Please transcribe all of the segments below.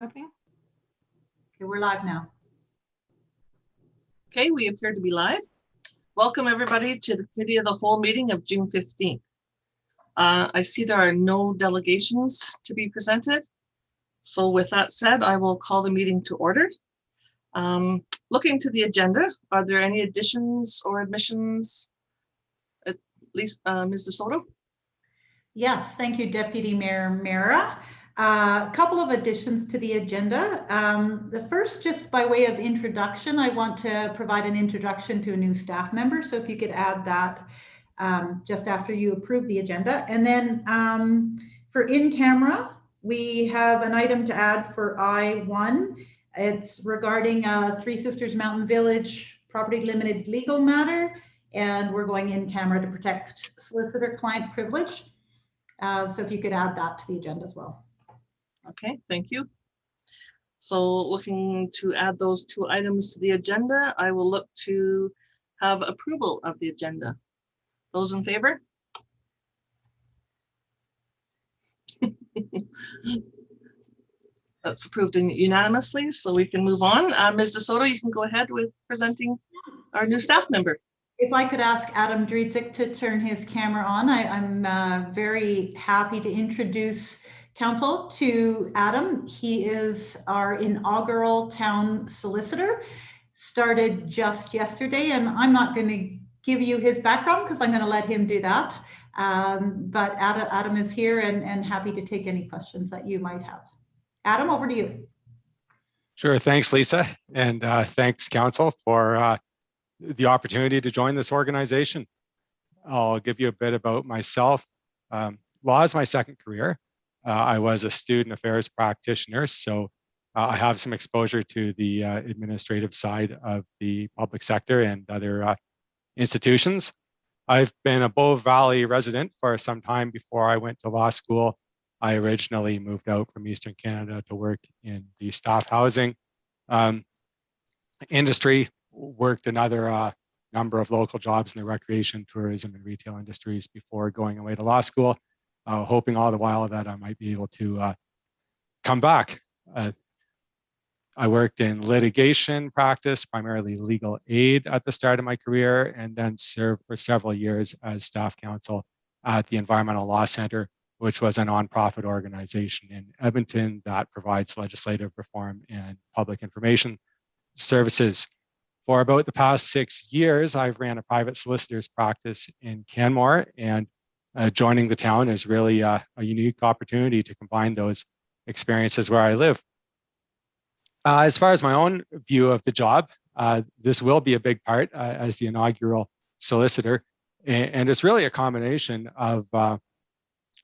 Okay, we're live now. Okay, we appear to be live. Welcome everybody to the Committee of the Whole meeting of June 15th. I see there are no delegations to be presented. So with that said, I will call the meeting to order. Looking to the agenda, are there any additions or admissions? At least Ms. DeSoto? Yes, thank you, Deputy Mayor Mera. A couple of additions to the agenda. The first, just by way of introduction, I want to provide an introduction to a new staff member. So if you could add that just after you approve the agenda. And then for in camera, we have an item to add for I1. It's regarding Three Sisters Mountain Village property limited legal matter. And we're going in camera to protect solicitor-client privilege. So if you could add that to the agenda as well. Okay, thank you. So looking to add those two items to the agenda, I will look to have approval of the agenda. Those in favor? That's approved unanimously, so we can move on. Ms. DeSoto, you can go ahead with presenting our new staff member. If I could ask Adam Driedzik to turn his camera on, I'm very happy to introduce council to Adam. He is our inaugural town solicitor, started just yesterday, and I'm not going to give you his background because I'm going to let him do that. But Adam is here and happy to take any questions that you might have. Adam, over to you. Sure, thanks, Lisa, and thanks, council, for the opportunity to join this organization. I'll give you a bit about myself. Law is my second career. I was a student affairs practitioner, so I have some exposure to the administrative side of the public sector and other institutions. I've been a Bow Valley resident for some time before I went to law school. I originally moved out from Eastern Canada to work in the staff housing industry, worked another number of local jobs in the recreation, tourism, and retail industries before going away to law school, hoping all the while that I might be able to come back. I worked in litigation practice, primarily legal aid at the start of my career, and then served for several years as staff counsel at the Environmental Law Center, which was a nonprofit organization in Edmonton that provides legislative reform and public information services. For about the past 6 years, I've ran a private solicitor's practice in Canmore, and joining the town is really a unique opportunity to combine those experiences where I live. As far as my own view of the job, this will be a big part as the inaugural solicitor, and it's really a combination of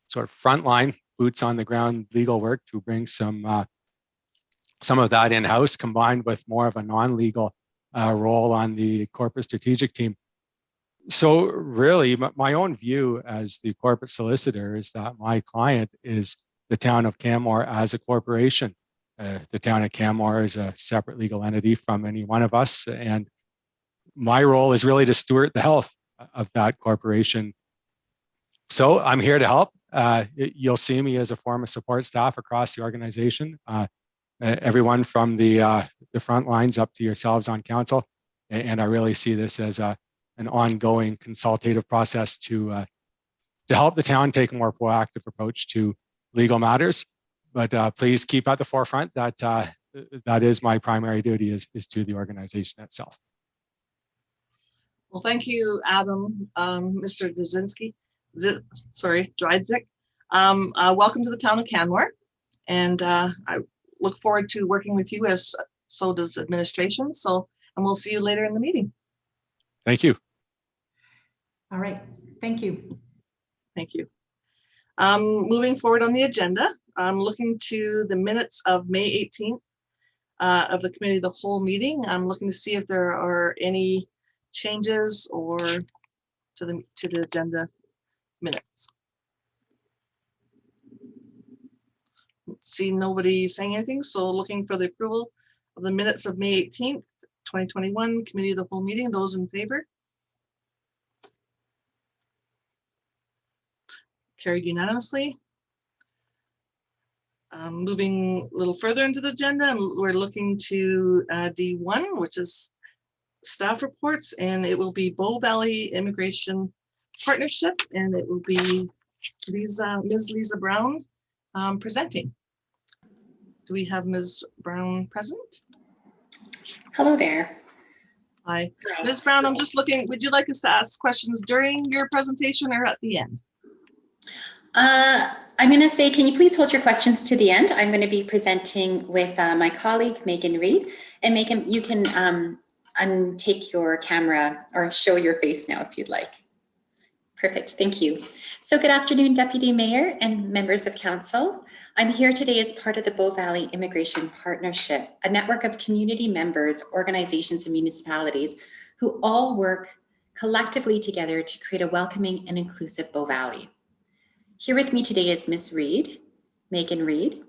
sort of frontline, boots on the ground legal work to bring some of that in-house, combined with more of a non-legal role on the corporate strategic team. So really, my own view as the corporate solicitor is that my client is the town of Canmore as a corporation. The town of Canmore is a separate legal entity from any one of us, and my role is really to steward the health of that corporation. So I'm here to help. You'll see me as a form of support staff across the organization. Everyone from the front lines up to yourselves on council, and I really see this as an ongoing consultative process to help the town take a more proactive approach to legal matters. But please keep at the forefront that that is my primary duty is to the organization itself. Well, thank you, Adam, Mr. Driedzik. Welcome to the town of Canmore, and I look forward to working with you, as so does administration. And we'll see you later in the meeting. Thank you. All right, thank you. Thank you. Moving forward on the agenda, I'm looking to the minutes of May 18th of the Committee of the Whole meeting. I'm looking to see if there are any changes or to the agenda minutes. See nobody saying anything, so looking for the approval of the minutes of May 18th, 2021, Committee of the Whole meeting. Those in favor? Carried unanimously. Moving a little further into the agenda, we're looking to D1, which is staff reports, and it will be Bow Valley Immigration Partnership, and it will be Ms. Lisa Brown presenting. Do we have Ms. Brown present? Hello there. Hi. Ms. Brown, I'm just looking, would you like us to ask questions during your presentation or at the end? I'm going to say, can you please hold your questions to the end? I'm going to be presenting with my colleague, Megan Reed. And Megan, you can untake your camera or show your face now if you'd like. Perfect, thank you. So good afternoon, Deputy Mayor and members of Council. I'm here today as part of the Bow Valley Immigration Partnership, a network of community members, organizations, and municipalities who all work collectively together to create a welcoming and inclusive Bow Valley. Here with me today is Ms. Reed, Megan Reed,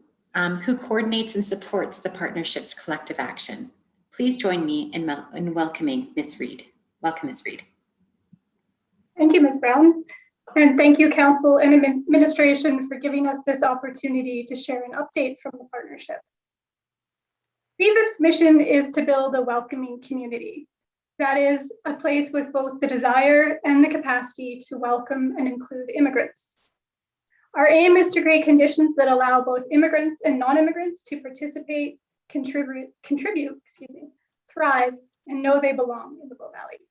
who coordinates and supports the partnership's collective action. Please join me in welcoming Ms. Reed. Welcome, Ms. Reed. Thank you, Ms. Brown. And thank you, Council and Administration, for giving us this opportunity to share an update from the partnership. BVIP's mission is to build a welcoming community. That is a place with both the desire and the capacity to welcome and include immigrants. Our aim is to create conditions that allow both immigrants and non-immigrants to participate, contribute, thrive, and know they belong in the Bow Valley.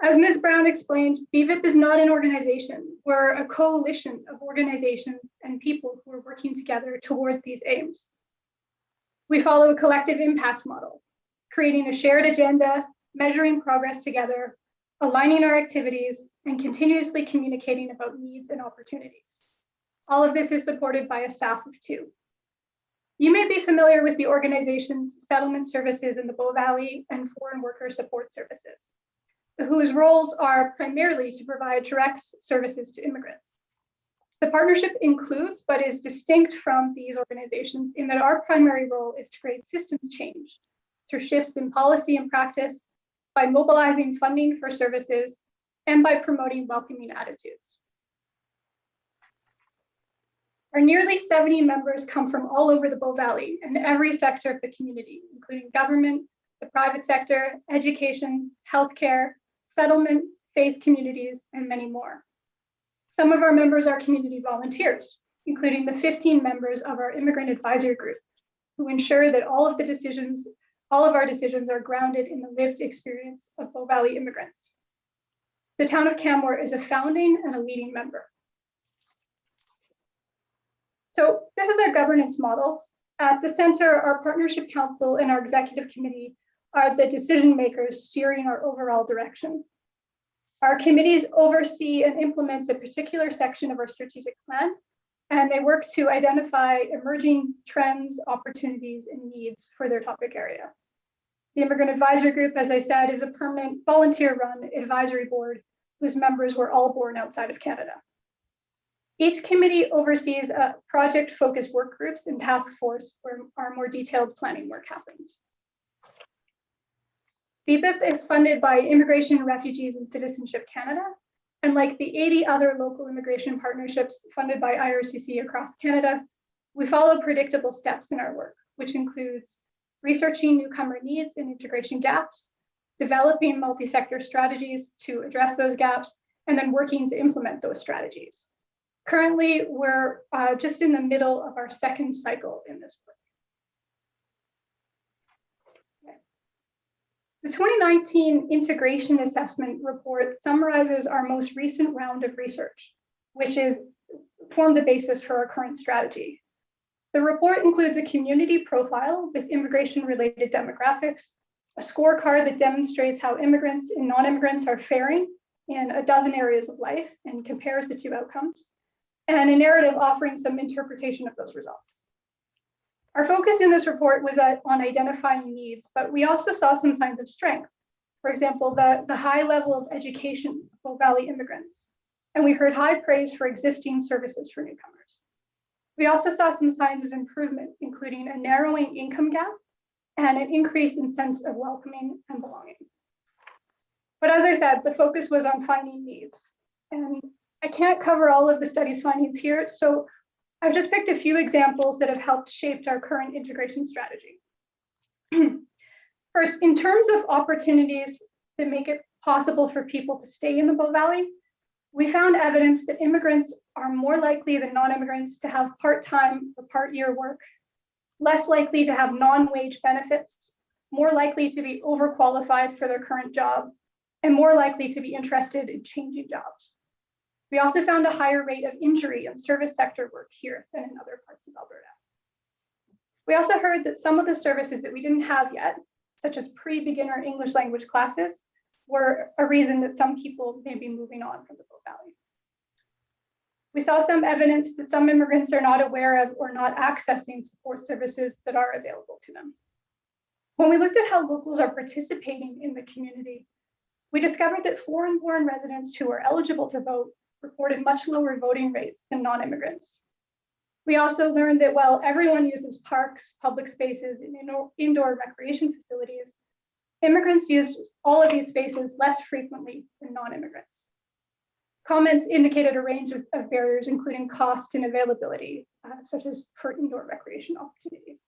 As Ms. Brown explained, BVIP is not an organization. We're a coalition of organizations and people who are working together towards these aims. We follow a collective impact model, creating a shared agenda, measuring progress together, aligning our activities, and continuously communicating about needs and opportunities. All of this is supported by a staff of 2. You may be familiar with the organization's settlement services in the Bow Valley and foreign worker support services, whose roles are primarily to provide direct services to immigrants. The partnership includes, but is distinct from these organizations in that our primary role is to create systems change through shifts in policy and practice, by mobilizing funding for services, and by promoting welcoming attitudes. Our nearly 70 members come from all over the Bow Valley and every sector of the community, including government, the private sector, education, healthcare, settlement, faith communities, and many more. Some of our members are community volunteers, including the 15 members of our immigrant advisory group, who ensure that all of our decisions are grounded in the lived experience of Bow Valley immigrants. The town of Canmore is a founding and a leading member. So this is our governance model. At the center, our partnership council and our executive committee are the decision makers steering our overall direction. Our committees oversee and implement a particular section of our strategic plan, and they work to identify emerging trends, opportunities, and needs for their topic area. The Immigrant Advisory Group, as I said, is a permanent volunteer-run advisory board whose members were all born outside of Canada. Each committee oversees project-focused work groups and task force where our more detailed planning work happens. BVIP is funded by Immigration, Refugees, and Citizenship Canada, and like the 80 other local immigration partnerships funded by IRCC across Canada, we follow predictable steps in our work, which includes researching newcomer needs and integration gaps, developing multi-sector strategies to address those gaps, and then working to implement those strategies. Currently, we're just in the middle of our second cycle in this work. Okay. The 2019 Integration Assessment Report summarizes our most recent round of research, which formed the basis for our current strategy. The report includes a community profile with immigration-related demographics, a scorecard that demonstrates how immigrants and non-immigrants are faring in a dozen areas of life and compares the 2 outcomes, and a narrative offering some interpretation of those results. Our focus in this report was on identifying needs, but we also saw some signs of strength. For example, the high level of education of Bow Valley immigrants, and we heard high praise for existing services for newcomers. We also saw some signs of improvement, including a narrowing income gap and an increase in sense of welcoming and belonging. But as I said, the focus was on finding needs. And I can't cover all of the study's findings here, so I've just picked a few examples that have helped shape our current integration strategy. First, in terms of opportunities that make it possible for people to stay in the Bow Valley, we found evidence that immigrants are more likely than non-immigrants to have part-time or part-year work, less likely to have non-wage benefits, more likely to be overqualified for their current job, and more likely to be interested in changing jobs. We also found a higher rate of injury and service sector work here than in other parts of Alberta. We also heard that some of the services that we didn't have yet, such as pre-beginner English language classes, were a reason that some people may be moving on from the Bow Valley. We saw some evidence that some immigrants are not aware of or not accessing support services that are available to them. When we looked at how locals are participating in the community, we discovered that foreign-born residents who are eligible to vote reported much lower voting rates than non-immigrants. We also learned that while everyone uses parks, public spaces, and indoor recreation facilities, immigrants use all of these spaces less frequently than non-immigrants. Comments indicated a range of barriers, including cost and availability, such as for indoor recreation opportunities.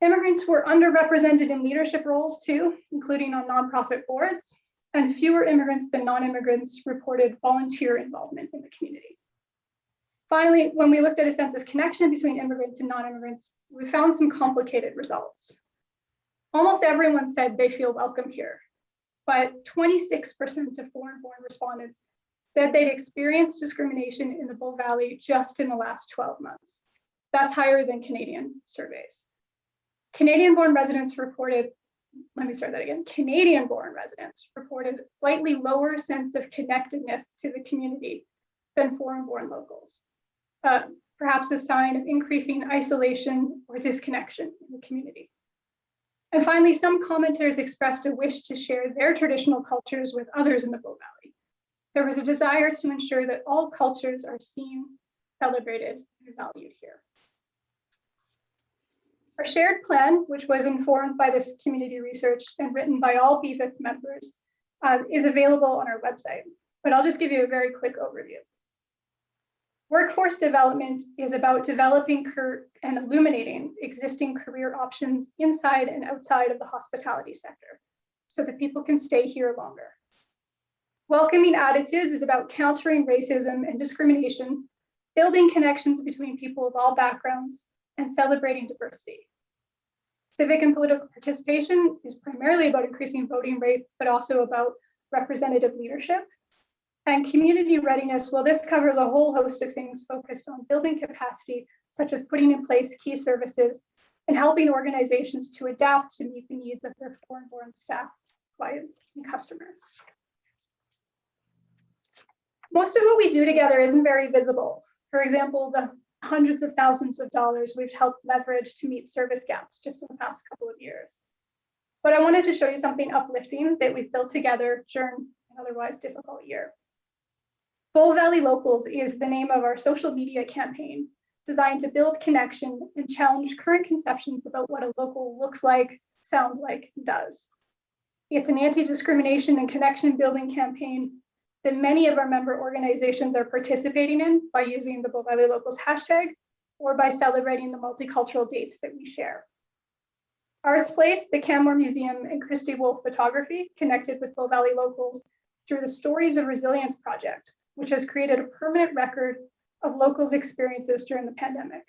Immigrants were underrepresented in leadership roles too, including on nonprofit boards, and fewer immigrants than non-immigrants reported volunteer involvement in the community. Finally, when we looked at a sense of connection between immigrants and non-immigrants, we found some complicated results. Almost everyone said they feel welcome here, but 26% of foreign-born respondents said they'd experienced discrimination in the Bow Valley just in the last 12 months. That's higher than Canadian surveys. Canadian-born residents reported, Canadian-born residents reported a slightly lower sense of connectedness to the community than foreign-born locals, perhaps a sign of increasing isolation or disconnection in the community. And finally, some commenters expressed a wish to share their traditional cultures with others in the Bow Valley. There was a desire to ensure that all cultures are seen, celebrated, and valued here. Our shared plan, which was informed by this community research and written by all BVIP members, is available on our website, but I'll just give you a very quick overview. Workforce development is about developing and illuminating existing career options inside and outside of the hospitality sector so that people can stay here longer. Welcoming attitudes is about countering racism and discrimination, building connections between people of all backgrounds, and celebrating diversity. Civic and political participation is primarily about increasing voting rates, but also about representative leadership. And community readiness, well, this covers a whole host of things focused on building capacity, such as putting in place key services and helping organizations to adapt to meet the needs of their foreign-born staff, clients, and customers. Most of what we do together isn't very visible. For example, the hundreds of thousands of dollars we've helped leverage to meet service gaps just in the past couple of years. But I wanted to show you something uplifting that we've built together during an otherwise difficult year. Bow Valley Locals is the name of our social media campaign designed to build connection and challenge current conceptions about what a local looks like, sounds like, and does. It's an anti-discrimination and connection building campaign that many of our member organizations are participating in by using the Bow Valley Locals hashtag or by celebrating the multicultural dates that we share. Arts Place, the Canmore Museum, and Christy Wolf Photography connected with Bow Valley Locals through the Stories of Resilience project, which has created a permanent record of locals' experiences during the pandemic.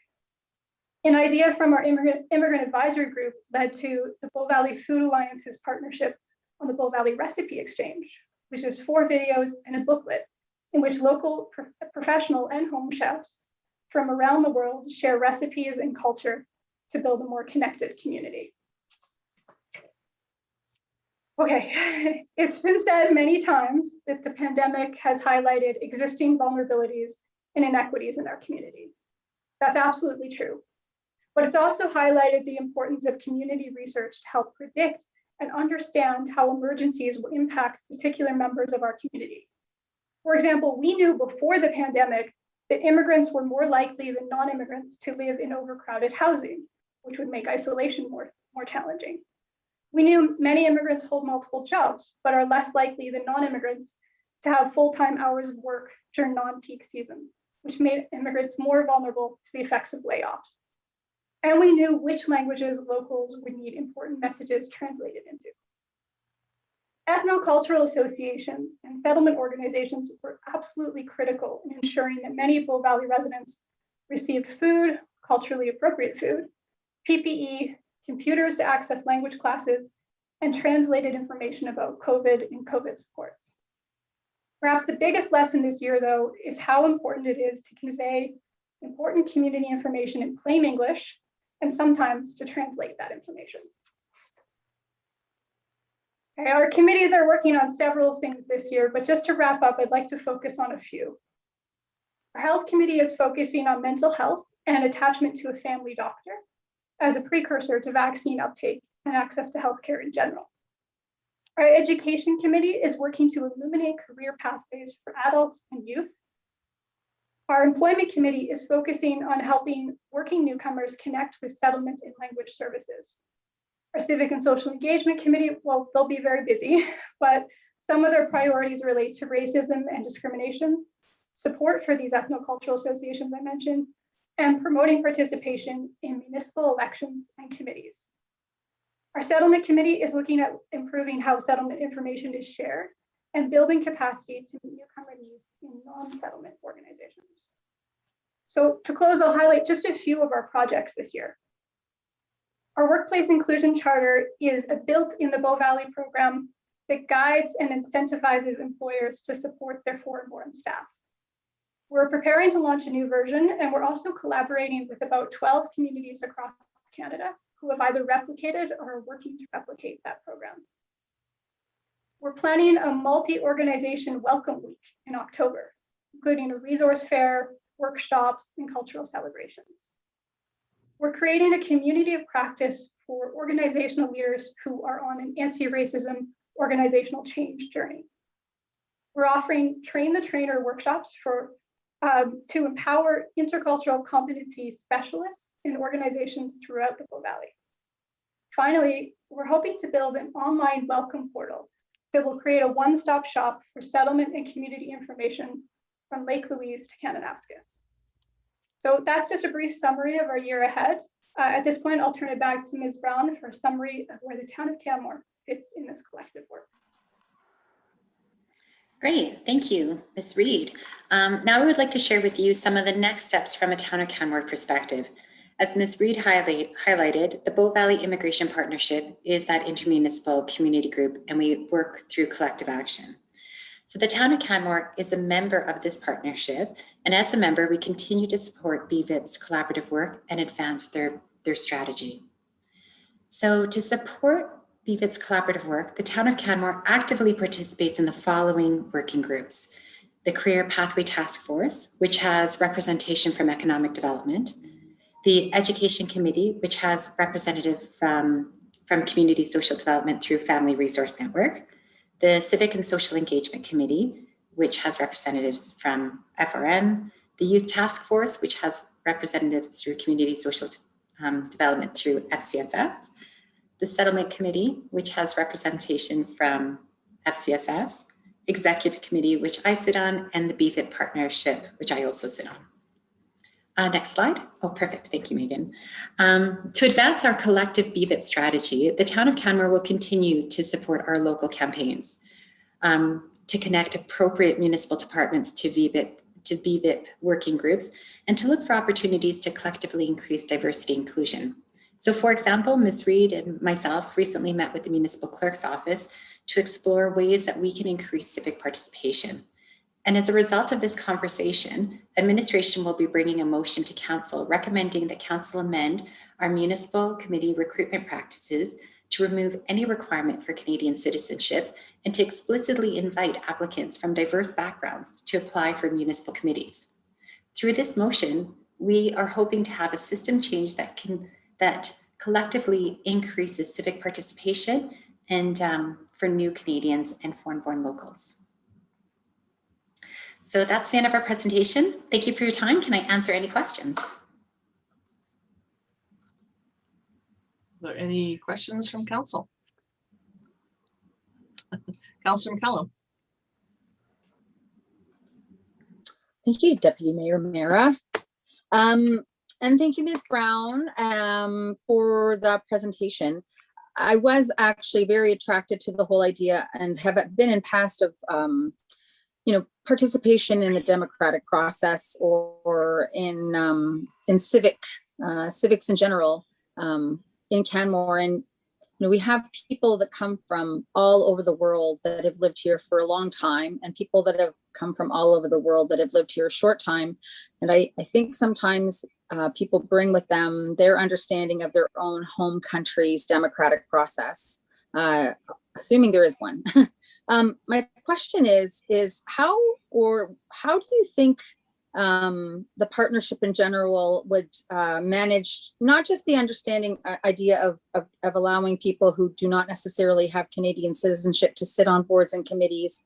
An idea from our immigrant advisory group led to the Bow Valley Food Alliance's partnership on the Bow Valley Recipe Exchange, which is 4 videos and a booklet in which local professional and home chefs from around the world share recipes and culture to build a more connected community. Okay, it's been said many times that the pandemic has highlighted existing vulnerabilities and inequities in our community. That's absolutely true. But it's also highlighted the importance of community research to help predict and understand how emergencies will impact particular members of our community. For example, we knew before the pandemic that immigrants were more likely than non-immigrants to live in overcrowded housing, which would make isolation more challenging. We knew many immigrants hold multiple jobs, but are less likely than non-immigrants to have full-time hours of work during non-peak season, which made immigrants more vulnerable to the effects of layoffs. And we knew which languages locals would need important messages translated into. Ethnocultural associations and settlement organizations were absolutely critical in ensuring that many Bow Valley residents received food, culturally appropriate food, PPE, computers to access language classes, and translated information about COVID and COVID supports. Perhaps the biggest lesson this year, though, is how important it is to convey important community information in plain English and sometimes to translate that information. Okay, our committees are working on several things this year, but just to wrap up, I'd like to focus on a few. Our health committee is focusing on mental health and attachment to a family doctor as a precursor to vaccine uptake and access to healthcare in general. Our education committee is working to illuminate career pathways for adults and youth. Our employment committee is focusing on helping working newcomers connect with settlement and language services. Our civic and social engagement committee, well, they'll be very busy, but some of their priorities relate to racism and discrimination, support for these ethnocultural associations I mentioned, and promoting participation in municipal elections and committees. Our settlement committee is looking at improving how settlement information is shared and building capacity to meet newcomer needs in non-settlement organizations. So to close, I'll highlight just a few of our projects this year. Our Workplace Inclusion Charter is a built-in the Bow Valley program that guides and incentivizes employers to support their foreign-born staff. We're preparing to launch a new version, and we're also collaborating with about 12 communities across Canada who have either replicated or are working to replicate that program. We're planning a multi-organization welcome week in October, including a resource fair, workshops, and cultural celebrations. We're creating a community of practice for organizational leaders who are on an anti-racism organizational change journey. We're offering train the trainer workshops to empower intercultural competency specialists in organizations throughout the Bow Valley. Finally, we're hoping to build an online welcome portal that will create a one-stop shop for settlement and community information from Lake Louise to Kananaskis. So that's just a brief summary of our year ahead. At this point, I'll turn it back to Ms. Brown for a summary of where the town of Canmore fits in this collective work. Great, thank you, Ms. Reed. Now I would like to share with you some of the next steps from a town of Canmore perspective. As Ms. Reed highlighted, the Bow Valley Immigration Partnership is that intermunicipal community group, and we work through collective action. So the town of Canmore is a member of this partnership, and as a member, we continue to support BVIP's collaborative work and advance their strategy. So to support BVIP's collaborative work, the town of Canmore actively participates in the following working groups: the Career Pathway Task Force, which has representation from economic development; the Education Committee, which has representative from Community Social Development through Family Resource Network; the Civic and Social Engagement Committee, which has representatives from FRN; the Youth Task Force, which has representatives through Community Social Development through FCSS; the Settlement Committee, which has representation from FCSS; Executive Committee, which I sit on; and the BVIP Partnership, which I also sit on. Next slide. Oh, perfect. Thank you, Megan. To advance our collective BVIP strategy, the town of Canmore will continue to support our local campaigns to connect appropriate municipal departments to BVIP working groups, and to look for opportunities to collectively increase diversity and inclusion. So for example, Ms. Reed and myself recently met with the municipal clerk's office to explore ways that we can increase civic participation. And as a result of this conversation, administration will be bringing a motion to council recommending that council amend our municipal committee recruitment practices to remove any requirement for Canadian citizenship and to explicitly invite applicants from diverse backgrounds to apply for municipal committees. Through this motion, we are hoping to have a system change that collectively increases civic participation and for new Canadians and foreign-born locals. So that's the end of our presentation. Thank you for your time. Can I answer any questions? Are there any questions from council? Councillor McCallum. Thank you, Deputy Mayor Mara. And thank you, Ms. Brown, for the presentation. I was actually very attracted to the whole idea and have been in past of, participation in the democratic process or in civics in general in Canmore. And we have people that come from all over the world that have lived here for a long time, and people that have come from all over the world that have lived here a short time. And I think sometimes people bring with them their understanding of their own home country's democratic process, assuming there is one. My question is how do you think the partnership in general would manage not just the understanding idea of allowing people who do not necessarily have Canadian citizenship to sit on boards and committees,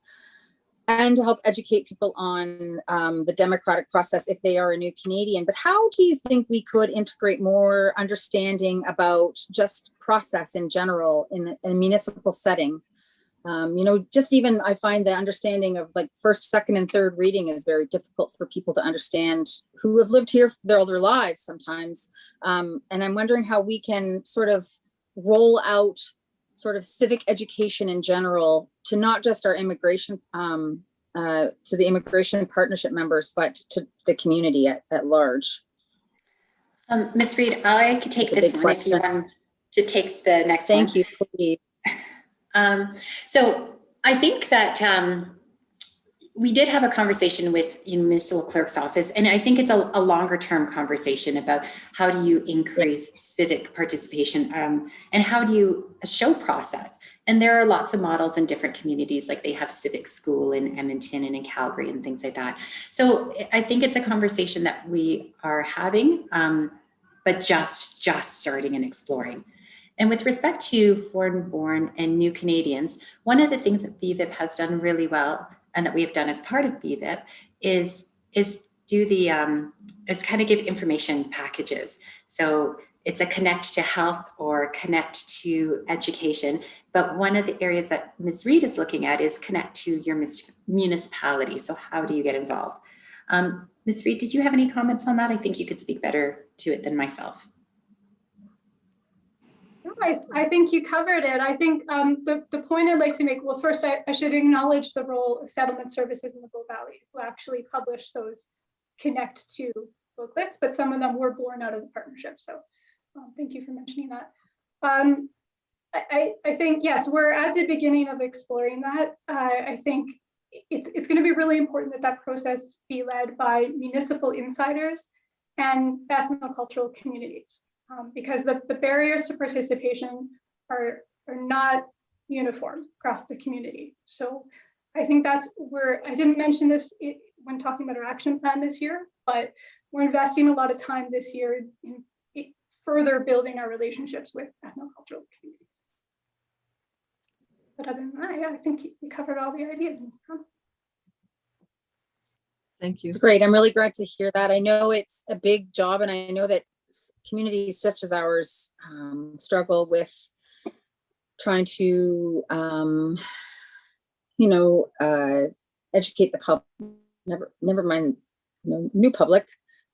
and to help educate people on the democratic process if they are a new Canadian, but how do you think we could integrate more understanding about just process in general in a municipal setting? Just even I find the understanding of like first, second, and third reading is very difficult for people to understand who have lived here all their lives sometimes. And I'm wondering how we can sort of roll out sort of civic education in general to not just our immigration, to the immigration partnership members, but to the community at large. Ms. Reid, I could take this one if you want to take the next one. Thank you, please. So I think that we did have a conversation with municipal clerk's office, and I think it's a longer term conversation about how do you increase civic participation and how do you show process. And there are lots of models in different communities, like they have civic school in Edmonton and in Calgary and things like that. So I think it's a conversation that we are having, but just starting and exploring. And with respect to foreign-born and new Canadians, one of the things that BVIP has done really well, and that we have done as part of BVIP, is do the it's kind of give information packages. So it's a connect to health or connect to education. But one of the areas that Ms. Reid is looking at is connect to your municipality. So how do you get involved? Ms. Reid, did you have any comments on that? I think you could speak better to it than myself. I think you covered it. I think the point I'd like to make, well, first I should acknowledge the role of Settlement Services in the Bow Valley, who actually published those Connect to booklets, but some of them were born out of the partnership. So thank you for mentioning that. I think, yes, we're at the beginning of exploring that. I think it's going to be really important that that process be led by municipal insiders and ethnocultural communities. Because the barriers to participation are not uniform across the community. So I think that's where, I didn't mention this when talking about our action plan this year, but we're investing a lot of time this year in further building our relationships with ethnocultural communities. But other than that, yeah, I think you covered all the ideas. Thank you. It's great. I'm really glad to hear that. I know it's a big job, and I know that communities such as ours struggle with trying to, educate the public. Never mind, new public,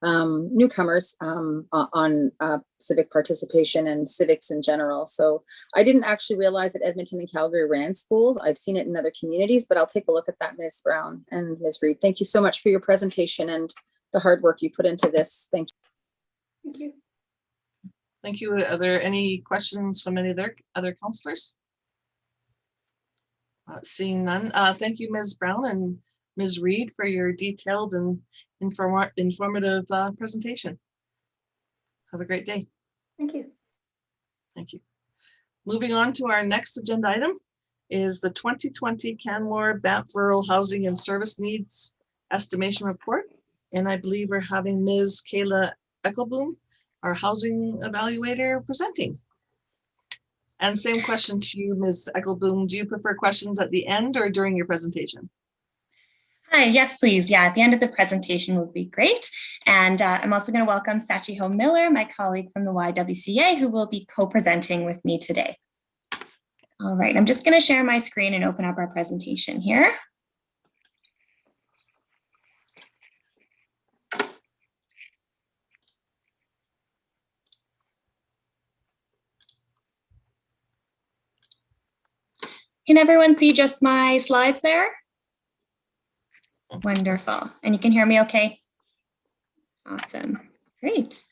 newcomers on civic participation and civics in general. So I didn't actually realize that Edmonton and Calgary ran schools. I've seen it in other communities, but I'll take a look at that, Ms. Brown and Ms. Reid. Thank you so much for your presentation and the hard work you put into this. Thank you. Thank you. Thank you. Are there any questions from any other councillors? Seeing none. Thank you, Ms. Brown and Ms. Reid, for your detailed and informative presentation. Have a great day. Thank you. Thank you. Moving on to our next agenda item is the 2020 Canmore Banff Rural Housing and Service Needs Estimation Report. And I believe we're having Ms. Kayla Eckelboom, our housing evaluator, presenting. And same question to you, Ms. Eckelboom. Do you prefer questions at the end or during your presentation? Hi, yes, please. Yeah, at the end of the presentation would be great. And I'm also going to welcome Sachiho Miller, my colleague from the YWCA, who will be co-presenting with me today. All right, I'm just going to share my screen and open up our presentation here. Can everyone see just my slides there? Wonderful. And you can hear me okay? Awesome. Great.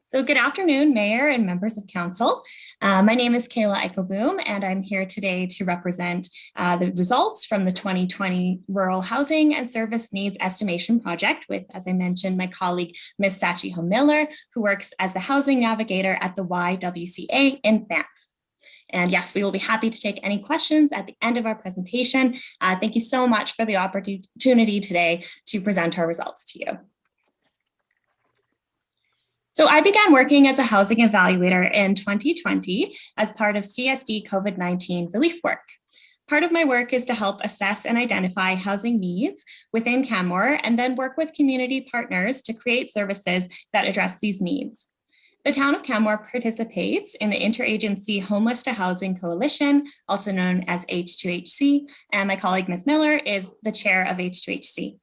So good afternoon, Mayor and members of Council. My name is Kayla Eichelboom, and I'm here today to represent the results from the 2020 Rural Housing and Service Needs Estimation Project with, as I mentioned, my colleague, Ms. Sachi Ho-Miller, who works as the Housing Navigator at the YWCA in Banff. And yes, we will be happy to take any questions at the end of our presentation. Thank you so much for the opportunity today to present our results to you. So I began working as a housing evaluator in 2020 as part of CSD COVID-19 relief work. Part of my work is to help assess and identify housing needs within Canmore and then work with community partners to create services that address these needs. The town of Canmore participates in the Interagency Homeless to Housing Coalition, also known as H2HC, and my colleague Ms. Miller is the chair of H2HC.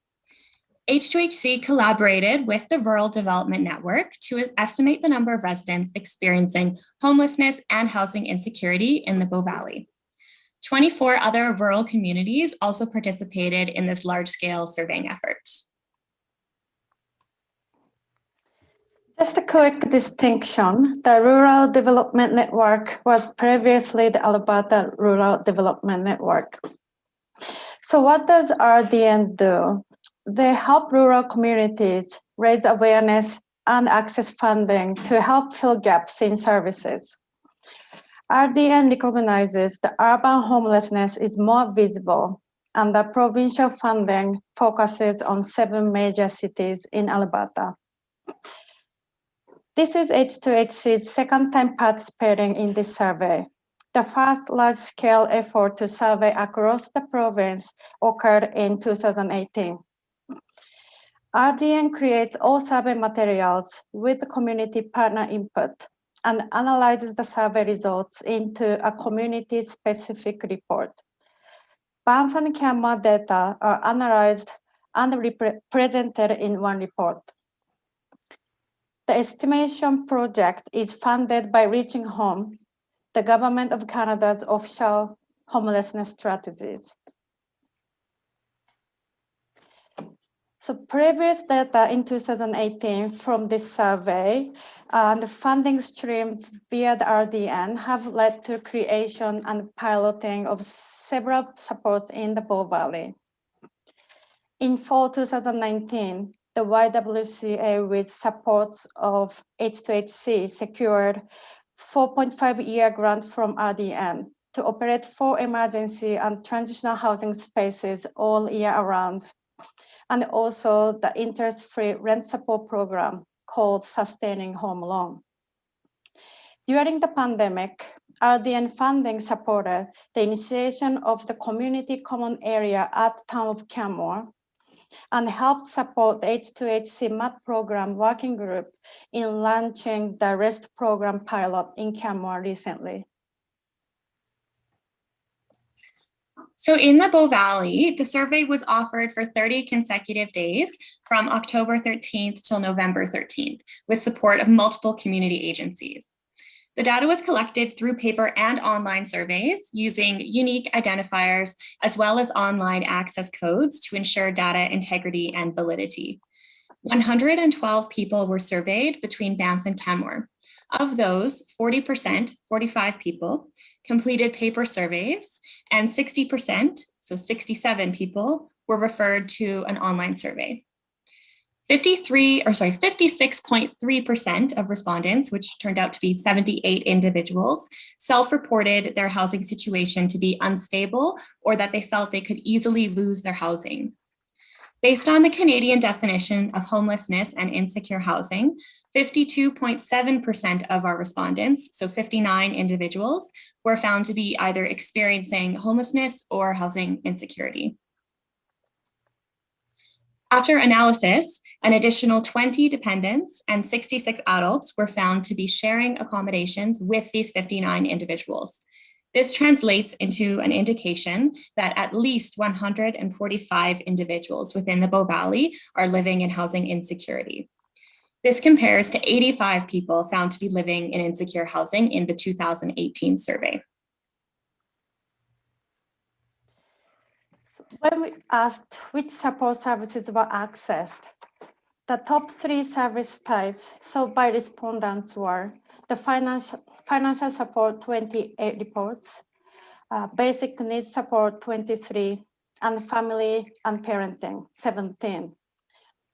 H2HC collaborated with the Rural Development Network to estimate the number of residents experiencing homelessness and housing insecurity in the Bow Valley. 24 other rural communities also participated in this large-scale surveying effort. Just a quick distinction, the Rural Development Network was previously the Alberta Rural Development Network. So what does RDN do? They help rural communities raise awareness and access funding to help fill gaps in services. RDN recognizes that urban homelessness is more visible, and the provincial funding focuses on 7 major cities in Alberta. This is H2HC's second time participating in this survey. The first large-scale effort to survey across the province occurred in 2018. RDN creates all survey materials with community partner input and analyzes the survey results into a community-specific report. Banff and Canmore data are analyzed and presented in one report. The estimation project is funded by Reaching Home, the Government of Canada's official homelessness strategies. So previous data in 2018 from this survey and the funding streams via the RDN have led to creation and piloting of several supports in the Bow Valley. In fall 2019, the YWCA with supports of H2HC secured 4.5-year grant from RDN to operate 4 emergency and transitional housing spaces all year round, and also the interest-free rent support program called Sustaining Home Loan. During the pandemic, RDN funding supported the initiation of the community common area at the town of Canmore and helped support the H2HC MAT program working group in launching the REST program pilot in Canmore recently. So in the Bow Valley, the survey was offered for 30 consecutive days from October 13th till November 13th with support of multiple community agencies. The data was collected through paper and online surveys using unique identifiers as well as online access codes to ensure data integrity and validity. 112 people were surveyed between Banff and Canmore. Of those, 40%, 45 people, completed paper surveys, and 60%, so 67 people, were referred to an online survey. 56.3% of respondents, which turned out to be 78 individuals, self-reported their housing situation to be unstable or that they felt they could easily lose their housing. Based on the Canadian definition of homelessness and insecure housing, 52.7% of our respondents, so 59 individuals, were found to be either experiencing homelessness or housing insecurity. After analysis, an additional 20 dependents and 66 adults were found to be sharing accommodations with these 59 individuals. This translates into an indication that at least 145 individuals within the Bow Valley are living in housing insecurity. This compares to 85 people found to be living in insecure housing in the 2018 survey. When we asked which support services were accessed, the top 3 service types solved by respondents were the financial support 28 reports, basic needs support 23, and family and parenting 17.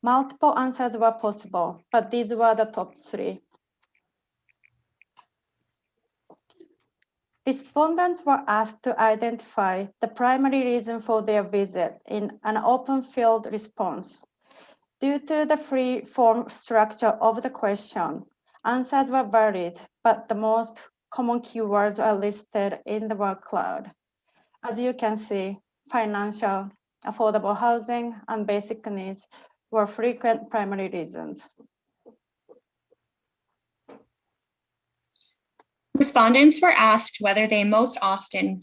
Multiple answers were possible, but these were the top 3. Respondents were asked to identify the primary reason for their visit in an open field response. Due to the free form structure of the question, answers were varied, but the most common keywords are listed in the word cloud. As you can see, financial, affordable housing, and basic needs were frequent primary reasons. Respondents were asked whether they most often,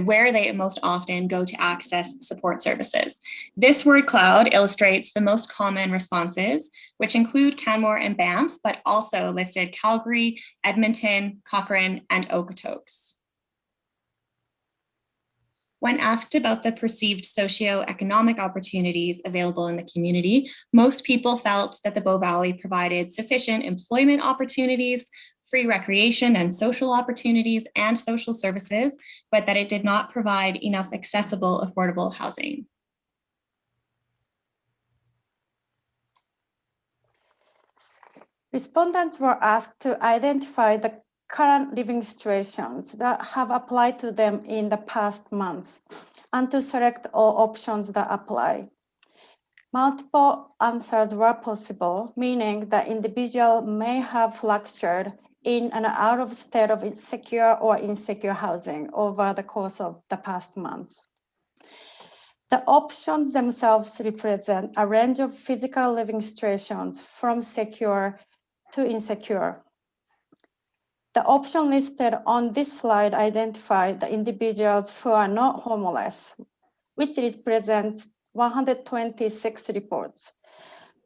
where they most often go to access support services. This word cloud illustrates the most common responses, which include Canmore and Banff, but also listed Calgary, Edmonton, Cochrane, and Okotoks. When asked about the perceived socioeconomic opportunities available in the community, most people felt that the Bow Valley provided sufficient employment opportunities, free recreation and social opportunities, and social services, but that it did not provide enough accessible, affordable housing. Respondents were asked to identify the current living situations that have applied to them in the past months and to select all options that apply. Multiple answers were possible, meaning the individual may have fluctuated in and out of state of secure or insecure housing over the course of the past months. The options themselves represent a range of physical living situations from secure to insecure. The option listed on this slide identify the individuals who are not homeless, which represents 126 reports,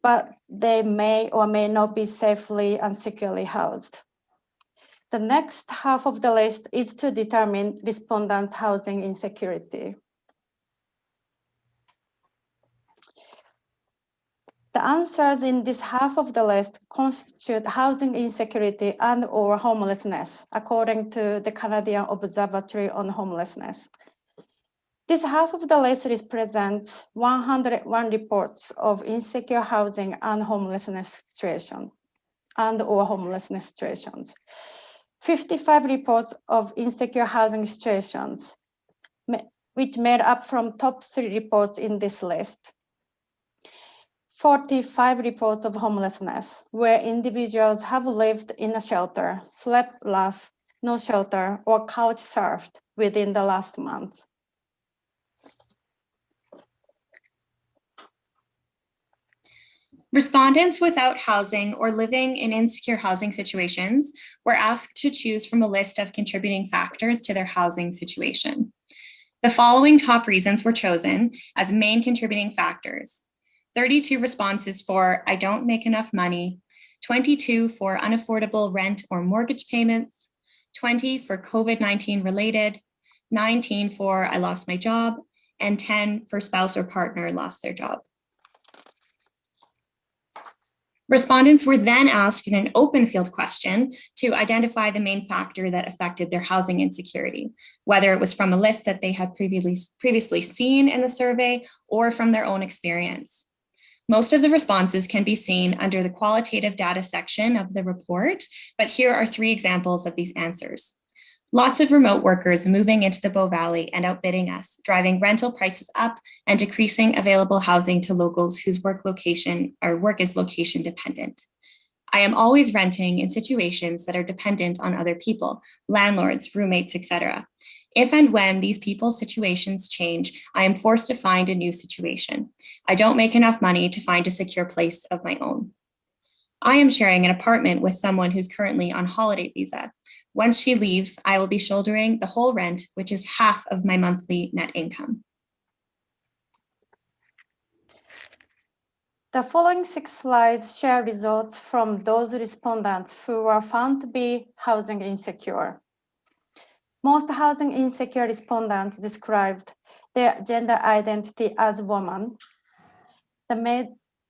but they may or may not be safely and securely housed. The next half of the list is to determine respondents' housing insecurity. The answers in this half of the list constitute housing insecurity and or homelessness, according to the Canadian Observatory on Homelessness. This half of the list represents 101 reports of insecure housing and homelessness situation, and or homelessness situations. 55 reports of insecure housing situations, which made up from top 3 reports in this list. 45 reports of homelessness, where individuals have lived in a shelter, slept rough, no shelter, or couch surfed within the last month. Respondents without housing or living in insecure housing situations were asked to choose from a list of contributing factors to their housing situation. The following top reasons were chosen as main contributing factors. 32 responses for I don't make enough money, 22 for unaffordable rent or mortgage payments, 20 for COVID-19 related, 19 for I lost my job, and 10 for spouse or partner lost their job. Respondents were then asked in an open field question to identify the main factor that affected their housing insecurity, whether it was from a list that they had previously seen in the survey or from their own experience. Most of the responses can be seen under the qualitative data section of the report, but here are 3 examples of these answers. Lots of remote workers moving into the Bow Valley and outbidding us, driving rental prices up and decreasing available housing to locals whose work is location dependent. I am always renting in situations that are dependent on other people, landlords, roommates, etc. If and when these people's situations change, I am forced to find a new situation. I don't make enough money to find a secure place of my own. I am sharing an apartment with someone who's currently on holiday visa. Once she leaves, I will be shouldering the whole rent, which is half of my monthly net income. The following 6 slides share results from those respondents who were found to be housing insecure. Most housing insecure respondents described their gender identity as woman. The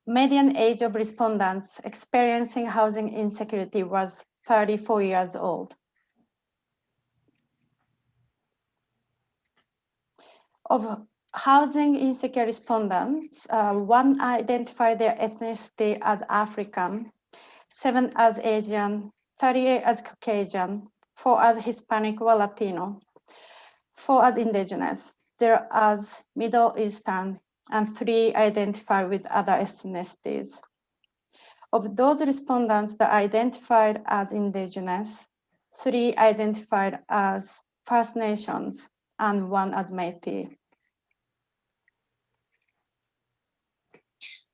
median age of respondents experiencing housing insecurity was 34 years old. Of housing insecure respondents, 1 identified their ethnicity as African, 7 as Asian, 38 as Caucasian, 4 as Hispanic or Latino, 4 as Indigenous, 0 as Middle Eastern, and 3 identify with other ethnicities. Of those respondents that identified as Indigenous, 3 identified as First Nations and 1 as Métis.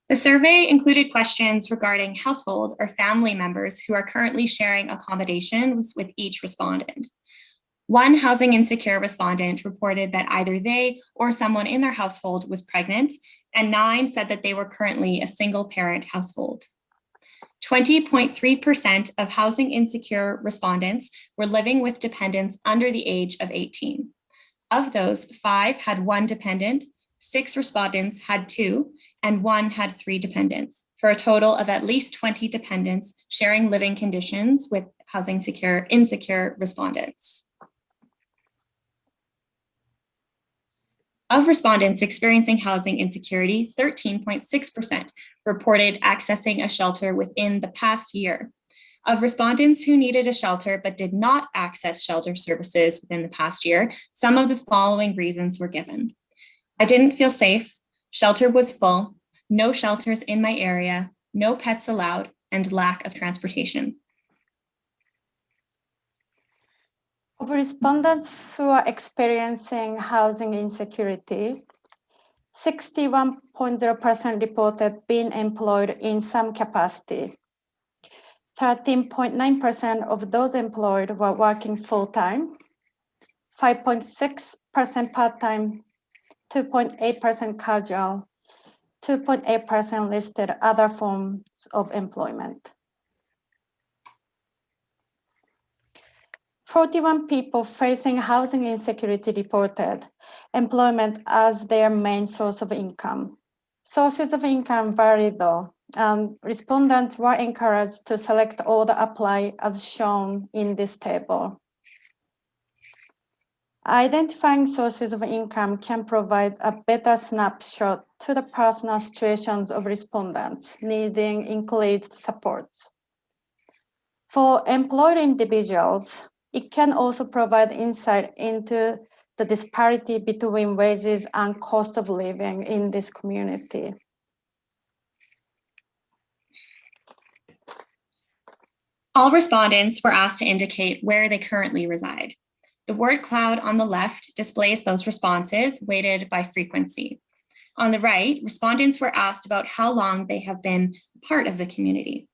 The survey included questions regarding household or family members who are currently sharing accommodations with each respondent. 1 housing insecure respondent reported that either they or someone in their household was pregnant, and 9 said that they were currently a single parent household. 20.3% of housing insecure respondents were living with dependents under the age of 18. Of those, 5 had 1 dependent, 6 respondents had 2, and 1 had 3 dependents, for a total of at least 20 dependents sharing living conditions with housing insecure respondents. Of respondents experiencing housing insecurity, 13.6% reported accessing a shelter within the past year. Of respondents who needed a shelter but did not access shelter services within the past year, some of the following reasons were given. I didn't feel safe, shelter was full, no shelters in my area, no pets allowed, and lack of transportation. Of respondents who are experiencing housing insecurity, 61.0% reported being employed in some capacity. 13.9% of those employed were working full-time, 5.6% part-time, 2.8% casual, 2.8% listed other forms of employment. 41 people facing housing insecurity reported employment as their main source of income. Sources of income vary though, and respondents were encouraged to select all that apply as shown in this table. Identifying sources of income can provide a better snapshot to the personal situations of respondents needing increased supports. For employed individuals, it can also provide insight into the disparity between wages and cost of living in this community. All respondents were asked to indicate where they currently reside. The word cloud on the left displays those responses weighted by frequency. On the right, respondents were asked about how long they have been part of the community.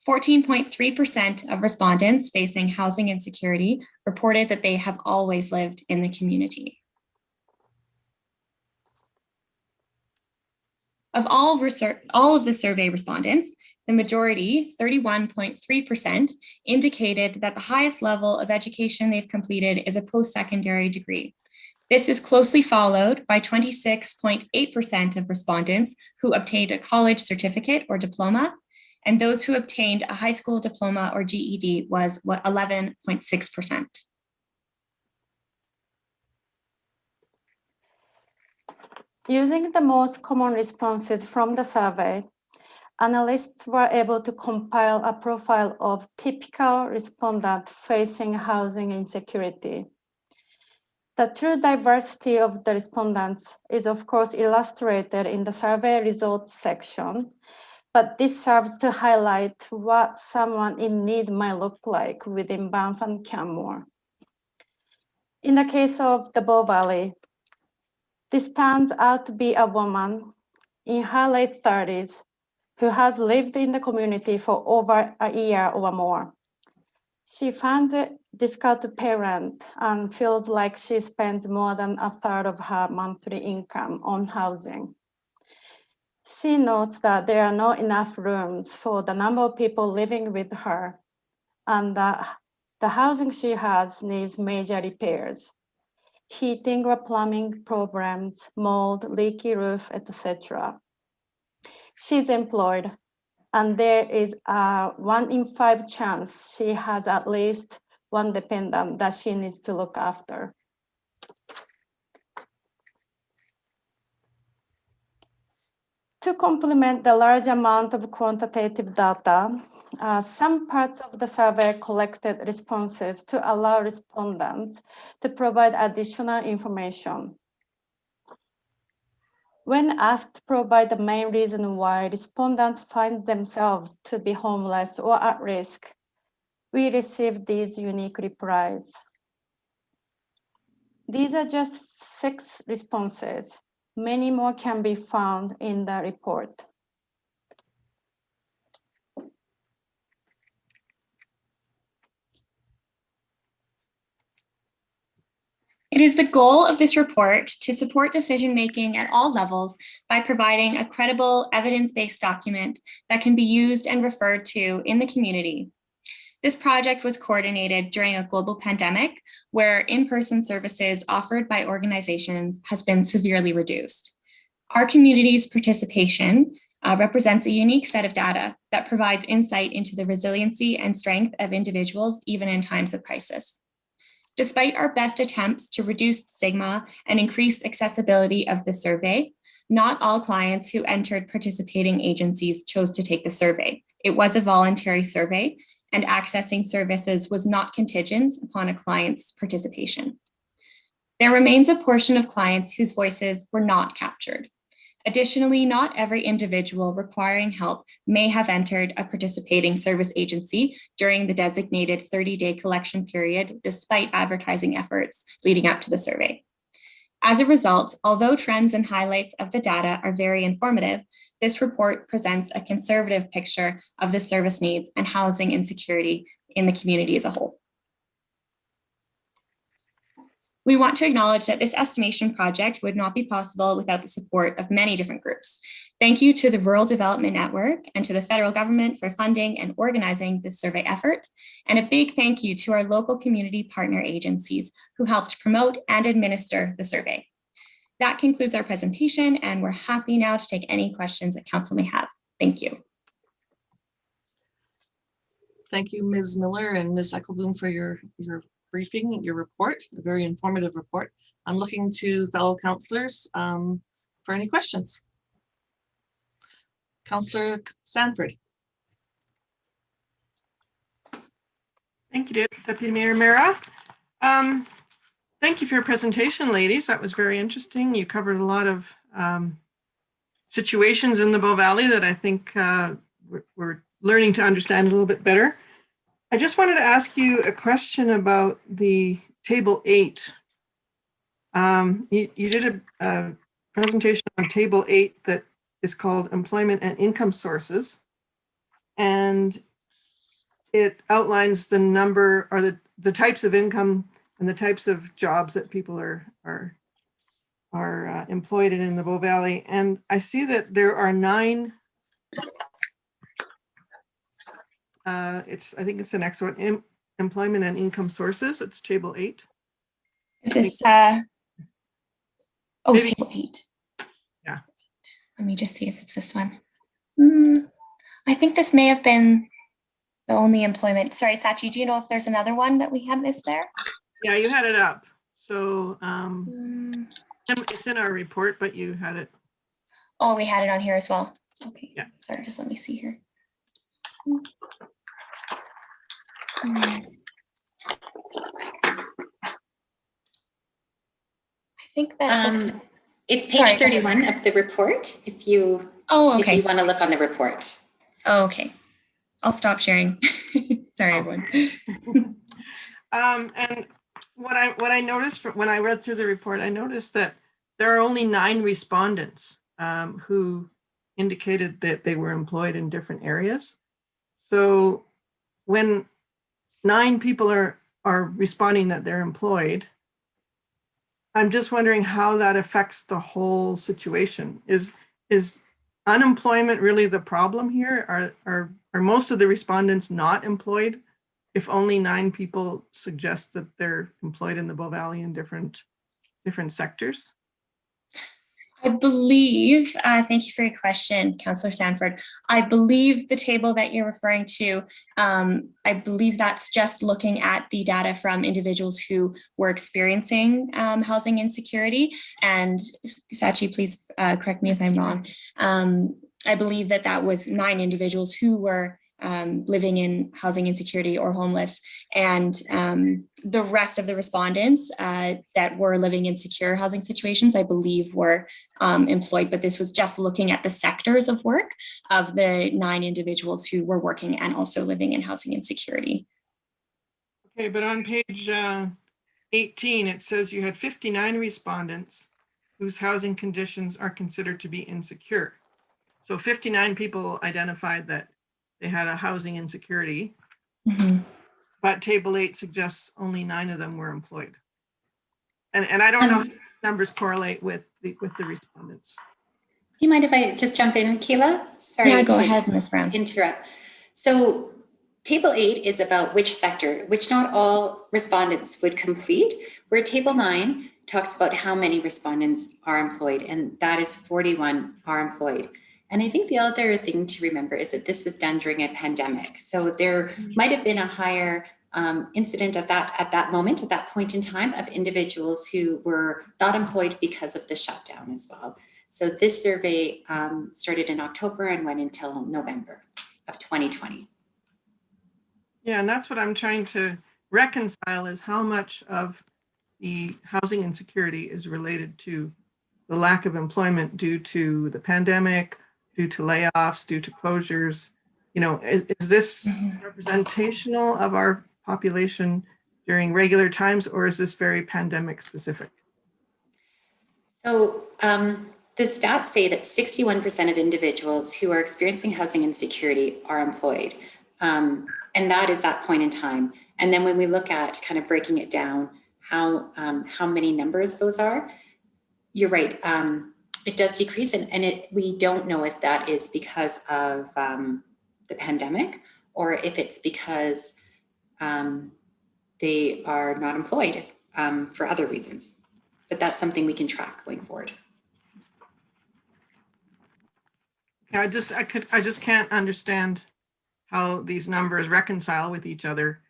14.3% of respondents facing housing insecurity reported that they have always lived in the community. Of all of the survey respondents, the majority, 31.3%, indicated that the highest level of education they've completed is a post-secondary degree. This is closely followed by 26.8% of respondents who obtained a college certificate or diploma, and those who obtained a high school diploma or GED was 11.6%. Using the most common responses from the survey, analysts were able to compile a profile of typical respondent facing housing insecurity. The true diversity of the respondents is of course illustrated in the survey results section, but this serves to highlight what someone in need might look like within Banff and Canmore. In the case of the Bow Valley, this turns out to be a woman in her late 30s who has lived in the community for over a year or more. She finds it difficult to pay rent and feels like she spends more than a third of her monthly income on housing. She notes that there are not enough rooms for the number of people living with her, and that the housing she has needs major repairs. heating or plumbing problems, mold, leaky roof, etc. She's employed, and there is a 1 in 5 chance she has at least one dependent that she needs to look after. To complement the large amount of quantitative data, some parts of the survey collected responses to allow respondents to provide additional information. When asked to provide the main reason why respondents find themselves to be homeless or at risk, we received these unique replies. These are just 6 responses. Many more can be found in the report. It is the goal of this report to support decision-making at all levels by providing a credible, evidence-based document that can be used and referred to in the community. This project was coordinated during a global pandemic where in-person services offered by organizations has been severely reduced. Our community's participation represents a unique set of data that provides insight into the resiliency and strength of individuals even in times of crisis. Despite our best attempts to reduce stigma and increase accessibility of the survey, not all clients who entered participating agencies chose to take the survey. It was a voluntary survey, and accessing services was not contingent upon a client's participation. There remains a portion of clients whose voices were not captured. Additionally, not every individual requiring help may have entered a participating service agency during the designated 30-day collection period, despite advertising efforts leading up to the survey. As a result, although trends and highlights of the data are very informative, this report presents a conservative picture of the service needs and housing insecurity in the community as a whole. We want to acknowledge that this estimation project would not be possible without the support of many different groups. Thank you to the Rural Development Network and to the federal government for funding and organizing this survey effort. And a big thank you to our local community partner agencies who helped promote and administer the survey. That concludes our presentation, and we're happy now to take any questions that council may have. Thank you. Thank you, Ms. Miller and Ms. Eckelboom, for your briefing, your report, a very informative report. I'm looking to fellow councillors for any questions. Councillor Sanford. Thank you, Deputy Mayor Mera. Thank you for your presentation, ladies. That was very interesting. You covered a lot of situations in the Bow Valley that I think we're learning to understand a little bit better. I just wanted to ask you a question about the Table 8. You did a presentation on Table 8 that is called Employment and Income Sources. And it outlines the number or the types of income and the types of jobs that people are employed in the Bow Valley. And I see that there are 9. I think it's the next one, employment and income sources. It's Table 8. Is this, Maybe. Table 8. Yeah. Let me just see if it's this one. I think this may have been the only employment. Sorry, Sachi, do you know if there's another one that we have missed there? Yeah, you had it up. So it's in our report, but you had it. Oh, we had it on here as well. Okay. Yeah. Sorry, just let me see here. I think that it's page 31 of the report. If you want to look on the report. Oh, okay. I'll stop sharing. Sorry, everyone. And what I noticed when I read through the report, I noticed that there are only 9 respondents who indicated that they were employed in different areas. So when 9 people are responding that they're employed, I'm just wondering how that affects the whole situation. Is unemployment really the problem here? Are most of the respondents not employed if only 9 people suggest that they're employed in the Bow Valley in different different sectors? I believe, thank you for your question, Councillor Sanford. I believe the table that you're referring to, I believe that's just looking at the data from individuals who were experiencing housing insecurity. And Sachi, please correct me if I'm wrong. I believe that that was 9 individuals who were living in housing insecurity or homeless, and the rest of the respondents that were living in secure housing situations, I believe, were employed, but this was just looking at the sectors of work of the 9 individuals who were working and also living in housing insecurity. Okay, but on page 18, it says you had 59 respondents whose housing conditions are considered to be insecure. So 59 people identified that they had a housing insecurity, but table 8 suggests only 9 of them were employed. And I don't know how numbers correlate with the respondents. Do you mind if I just jump in, Keela? Sorry. Yeah, go ahead, Ms. Brown. Interrupt. So table 8 is about which sector, which not all respondents would complete, where table 9 talks about how many respondents are employed, and that is 41 are employed. And I think the other thing to remember is that this was done during a pandemic. So there might have been a higher incident of that at that moment, at that point in time, of individuals who were not employed because of the shutdown as well. So this survey started in October and went until November of 2020. Yeah, and that's what I'm trying to reconcile, is how much of the housing insecurity is related to the lack of employment due to the pandemic, due to layoffs, due to closures. You know, is this representational of our population during regular times, or is this very pandemic specific? So the stats say that 61% of individuals who are experiencing housing insecurity are employed. And that is that point in time. And then when we look at kind of breaking it down, how many numbers those are, you're right. It does decrease, and we don't know if that is because of the pandemic or if it's because they are not employed for other reasons. But that's something we can track going forward. I just can't understand how these numbers reconcile with each other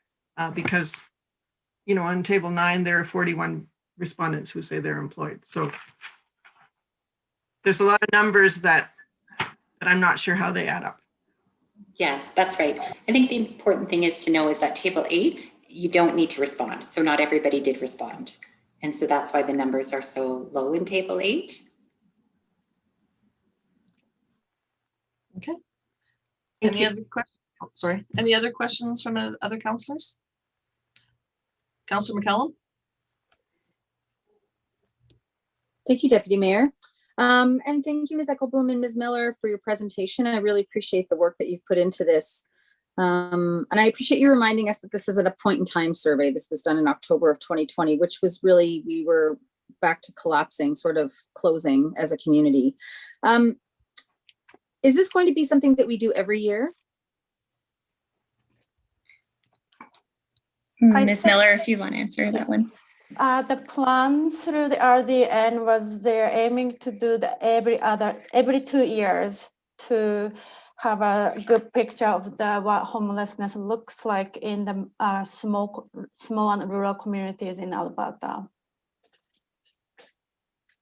because, you know, on table 9 there are 41 respondents who say they're employed. So there's a lot of numbers that I'm not sure how they add up. Yes, that's right. I think the important thing is to know is that table 8, you don't need to respond. So not everybody did respond. And so that's why the numbers are so low in table 8. Okay. Any other questions? Oh, sorry. Any other questions from other councillors? Councillor McCallum? Thank you, Deputy Mayor. And thank you, Ms. Eckelboom and Ms. Miller, for your presentation. I really appreciate the work that you've put into this. And I appreciate you reminding us that this isn't a point in time survey. This was done in October of 2020, which was really, we were back to collapsing, sort of closing as a community. Is this going to be something that we do every year? Ms. Miller, if you want to answer that one. The plan through the RDN was they're aiming to do the every 2 years to have a good picture of what homelessness looks like in the small and rural communities in Alberta.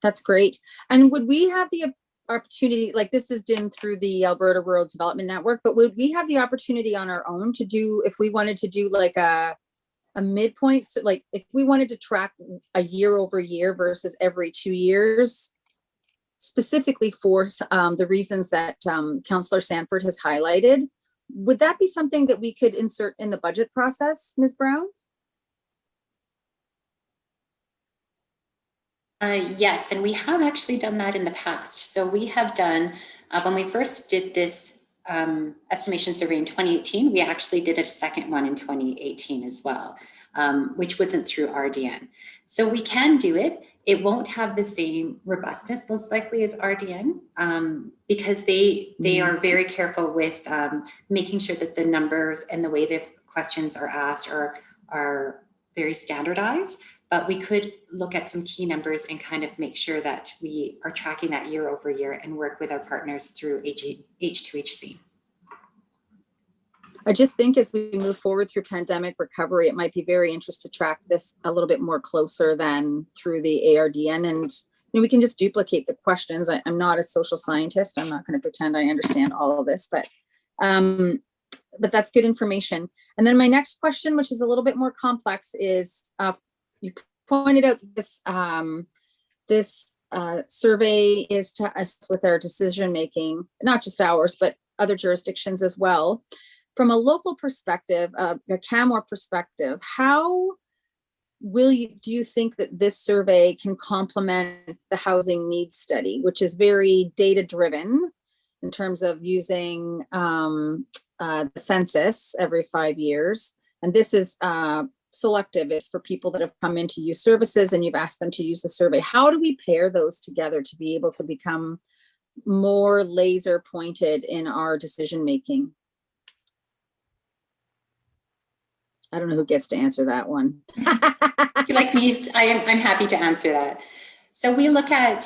That's great. And would we have the opportunity, like this is done through the Alberta Rural Development Network, but would we have the opportunity on our own to do, if we wanted to do like a midpoint, so like if we wanted to track a year over year versus every 2 years, specifically for the reasons that Councillor Sanford has highlighted, would that be something that we could insert in the budget process, Ms. Brown? Yes, and we have actually done that in the past. So we have done, when we first did this estimation survey in 2018, we actually did a second one in 2018 as well, which wasn't through RDN. So we can do it. It won't have the same robustness most likely as RDN because they are very careful with making sure that the numbers and the way the questions are asked are very standardized. but we could look at some key numbers and kind of make sure that we are tracking that year over year and work with our partners through H2HC. I just think as we move forward through pandemic recovery, it might be very interesting to track this a little bit more closer than through the ARDN. And we can just duplicate the questions. I'm not a social scientist. I'm not going to pretend I understand all of this, but that's good information. And then my next question, which is a little bit more complex, is you pointed out this survey is to us with our decision making, not just ours, but other jurisdictions as well. From a local perspective, a Canmore perspective, how do you think that this survey can complement the housing needs study, which is very data driven in terms of using the census every 5 years? And this is selective. It's for people that have come in to use services and you've asked them to use the survey. How do we pair those together to be able to become more laser pointed in our decision making? I don't know who gets to answer that one. If you like me, I'm happy to answer that. So we look at,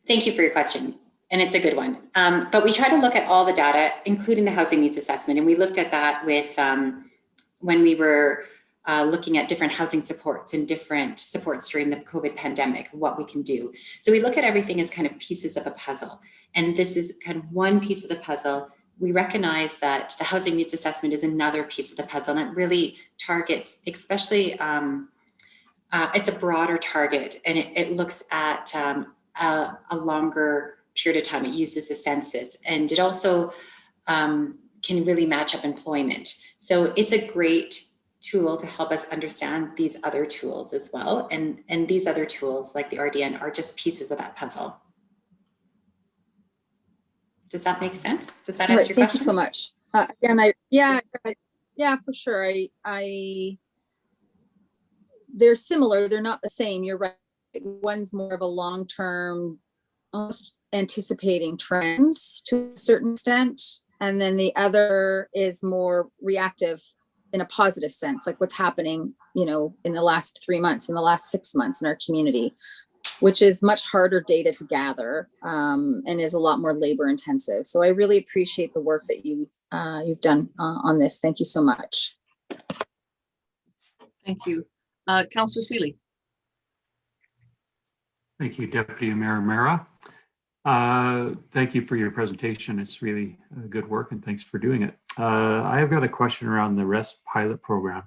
thank you for your question, and it's a good one. But we try to look at all the data, including the housing needs assessment. And we looked at that with, when we were looking at different housing supports and different supports during the COVID pandemic, what we can do. So we look at everything as kind of pieces of a puzzle. And this is kind of one piece of the puzzle. We recognize that the housing needs assessment is another piece of the puzzle, and it really targets, especially, it's a broader target, and it looks at a longer period of time. It uses a census, and it also can really match up employment. So it's a great tool to help us understand these other tools as well. And these other tools, like the RDN, are just pieces of that puzzle. Does that make sense? Does that answer your question? Thank you so much. Yeah, for sure. They're similar. They're not the same. You're right. One's more of a long-term, almost anticipating trends to a certain extent. And then the other is more reactive in a positive sense, like what's happening, in the last 3 months, in the last 6 months in our community, which is much harder data to gather and is a lot more labor intensive. So I really appreciate the work that you've done on this. Thank you so much. Thank you. Councillor Seeley. Thank you, Deputy Mayor Mera. Thank you for your presentation. It's really good work, and thanks for doing it. I have got a question around the REST pilot program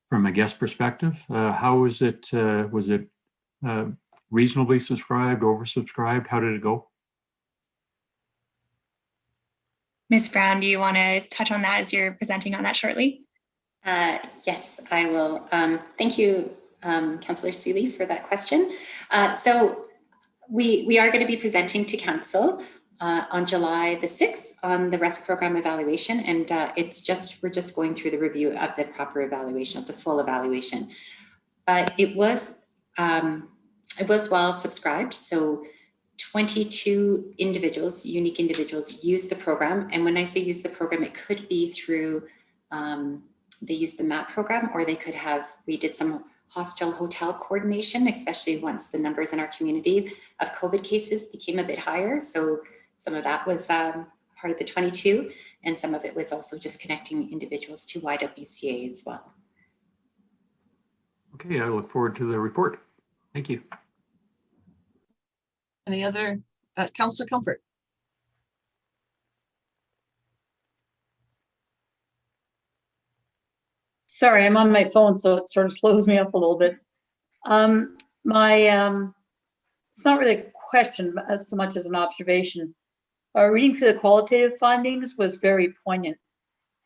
from a guest perspective. How was it? Was it reasonably subscribed, oversubscribed? How did it go? Ms. Brown, do you want to touch on that as you're presenting on that shortly? Yes, I will. Thank you, Councillor Seeley, for that question. So we are going to be presenting to Council on July the 6th on the REST program evaluation, and we're just going through the review of the proper evaluation, of the full evaluation. But it was well subscribed. So 22 individuals, unique individuals, use the program. And when I say use the program, it could be through they use the MAP program, or we did some hostel hotel coordination, especially once the numbers in our community of COVID cases became a bit higher. So some of that was part of the 22, and some of it was also just connecting individuals to YWCA as well. Okay, I look forward to the report. Thank you. Any other, Councillor Comfort? Sorry, I'm on my phone, so it sort of slows me up a little bit. It's not really a question as so much as an observation. Reading through the qualitative findings was very poignant,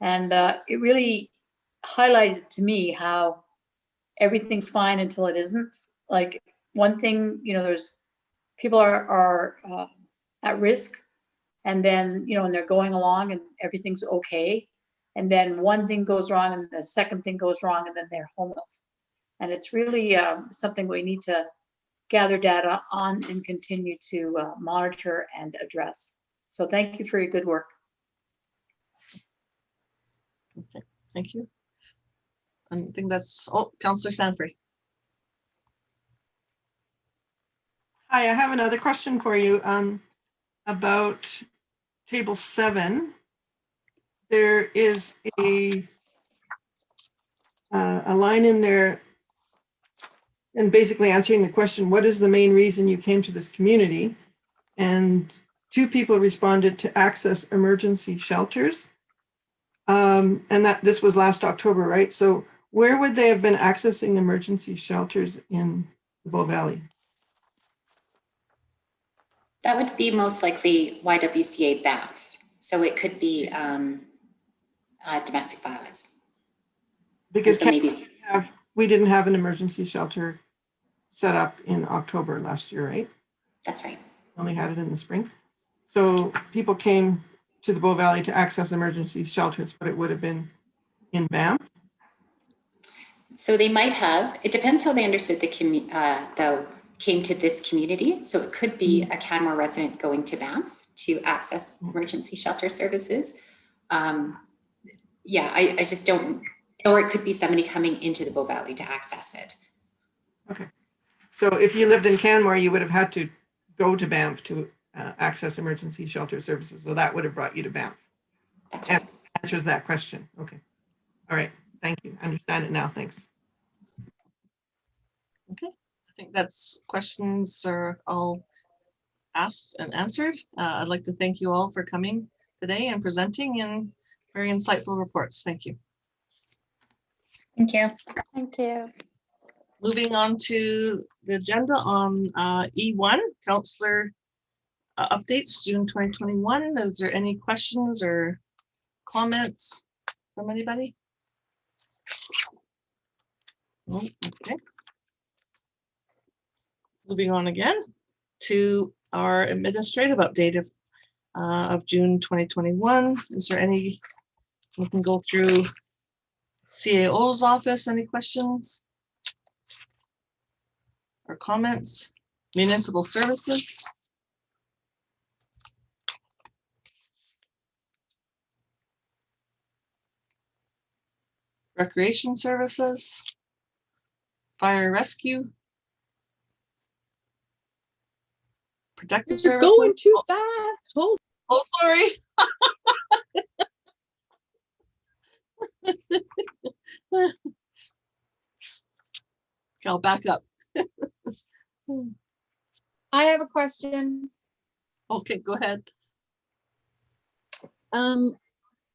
and it really highlighted to me how everything's fine until it isn't. Like one thing, there's people are at risk, and then and they're going along and everything's okay. And then one thing goes wrong, and the second thing goes wrong, and then they're homeless. And it's really something we need to gather data on and continue to monitor and address. So thank you for your good work. Okay, thank you. I think that's, Councillor Sanford. Hi, I have another question for you about table 7. There is a line in there and basically answering the question, what is the main reason you came to this community? And 2 people responded to access emergency shelters. And that this was last October, right? So where would they have been accessing emergency shelters in the Bow Valley? That would be most likely YWCA Banff. So it could be domestic violence. Because So maybe we didn't have an emergency shelter set up in October last year, right? that's right. Only had it in the spring. So people came to the Bow Valley to access emergency shelters, but it would have been in Banff. So they might have, it depends how they understood the came to this community. So it could be a Canmore resident going to Banff to access emergency shelter services. Yeah, I just don't, or it could be somebody coming into the Bow Valley to access it. Okay. So if you lived in Canmore, you would have had to go to Banff to access emergency shelter services. So that would have brought you to Banff. That's right. Answers that question. Okay. All right. Thank you. I understand it now. Thanks. Okay, I think that's questions are all asked and answered. I'd like to thank you all for coming today and presenting and very insightful reports. Thank you. Thank you. Thank you. Moving on to the agenda on E1, Councillor Updates, June 2021. Is there any questions or comments from anybody? No? Okay. Moving on again to our administrative update of June 2021. Is there any, we can go through CAO's office, any questions or comments? Municipal services. Recreation services. Fire rescue. Protective You're services. going too fast. Hold. Oh, sorry. Okay, I'll back up. I have a question. Okay, go ahead.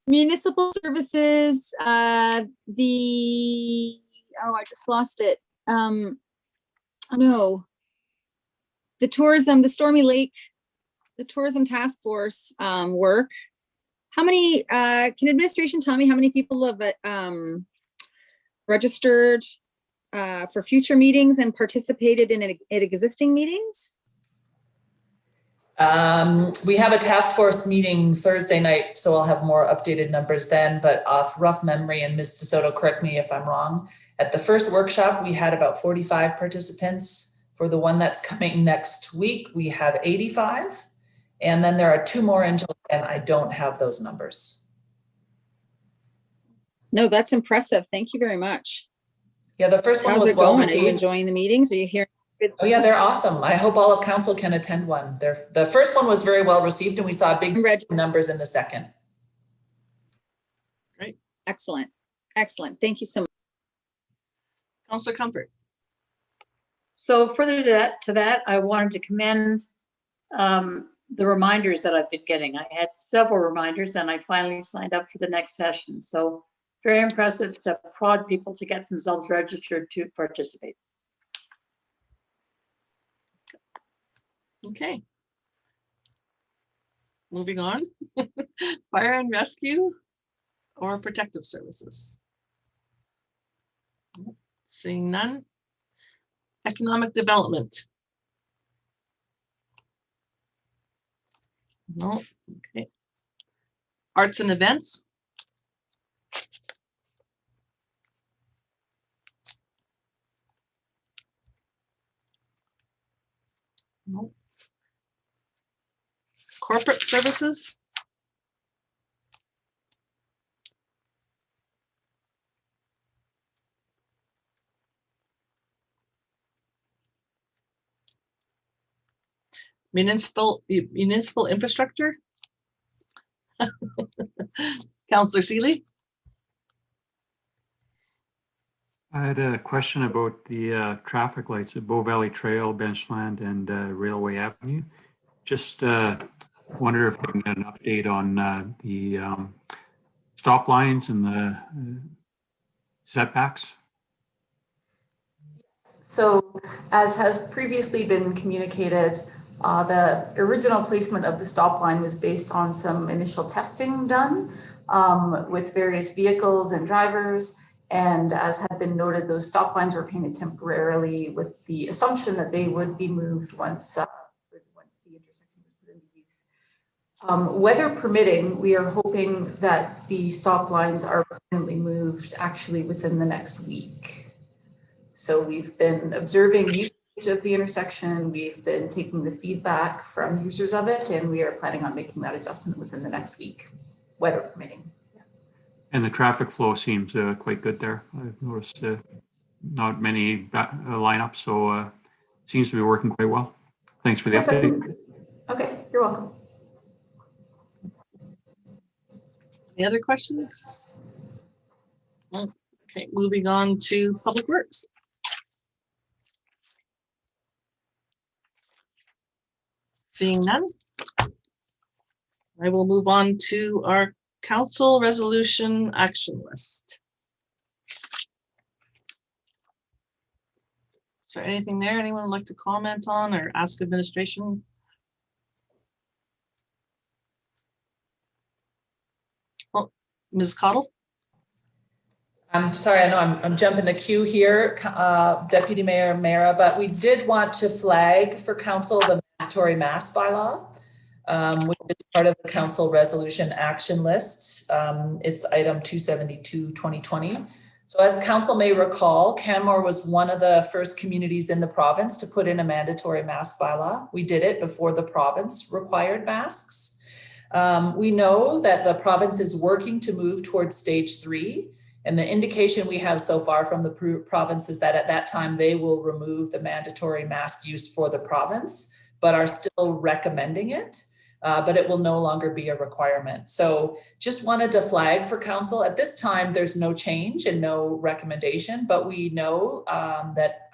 Municipal services, I just lost it. Oh no. The tourism, the Stormy Lake, the tourism task force work. How many, can administration tell me how many people have registered for future meetings and participated in existing meetings? We have a task force meeting Thursday night, so I'll have more updated numbers then, but off rough memory, and Ms. DeSoto, correct me if I'm wrong. At the first workshop, we had about 45 participants. For the one that's coming next week, we have 85. And then there are 2 more in July, and I don't have those numbers. No, that's impressive. Thank you very much. Yeah, the first one How's was it well going? received. Are you enjoying the meetings? Are you hearing? Oh yeah, they're awesome. I hope all of council can attend one. The first one was very well received, and we saw big numbers in the second. Great. Excellent. Excellent. Thank you so much. Councillor Comfort. So further to that, I wanted to commend the reminders that I've been getting. I had several reminders and I finally signed up for the next session. So very impressive to prod people to get themselves registered to participate. Okay. Moving on. Fire and rescue or protective services? Seeing none. Economic development. No. Okay. Arts and events. No. Corporate services. Municipal infrastructure. Councillor Seeley. I had a question about the traffic lights at Bow Valley Trail, Benchland, and Railway Avenue. Just wonder if we can get an update on the stop lines and the setbacks. So as has previously been communicated, the original placement of the stop line was based on some initial testing done with various vehicles and drivers. And as had been noted, those stop lines were painted temporarily with the assumption that they would be moved once the intersection was put into use. Weather permitting, we are hoping that the stop lines are permanently moved actually within the next week. So we've been observing usage of the intersection. We've been taking the feedback from users of it, and we are planning on making that adjustment within the next week, weather permitting. And the traffic flow seems quite good there. I've noticed not many lineups, so seems to be working quite well. Thanks for the update. Okay, you're welcome. Any other questions? Okay, moving on to Public Works. Seeing none, I will move on to our council resolution action list. Is there anything there anyone would like to comment on or ask administration? Oh, Ms. Cottle? I'm sorry, I know I'm jumping the queue here, Deputy Mayor Mera, but we did want to flag for council the mandatory mask bylaw, which is part of the council resolution action list. It's item 272/2020. So as council may recall, Canmore was one of the first communities in the province to put in a mandatory mask bylaw. We did it before the province required masks. We know that the province is working to move towards stage 3. And the indication we have so far from the province is that at that time, they will remove the mandatory mask use for the province, but are still recommending it, but it will no longer be a requirement. So just wanted to flag for council. At this time, there's no change and no recommendation, but we know that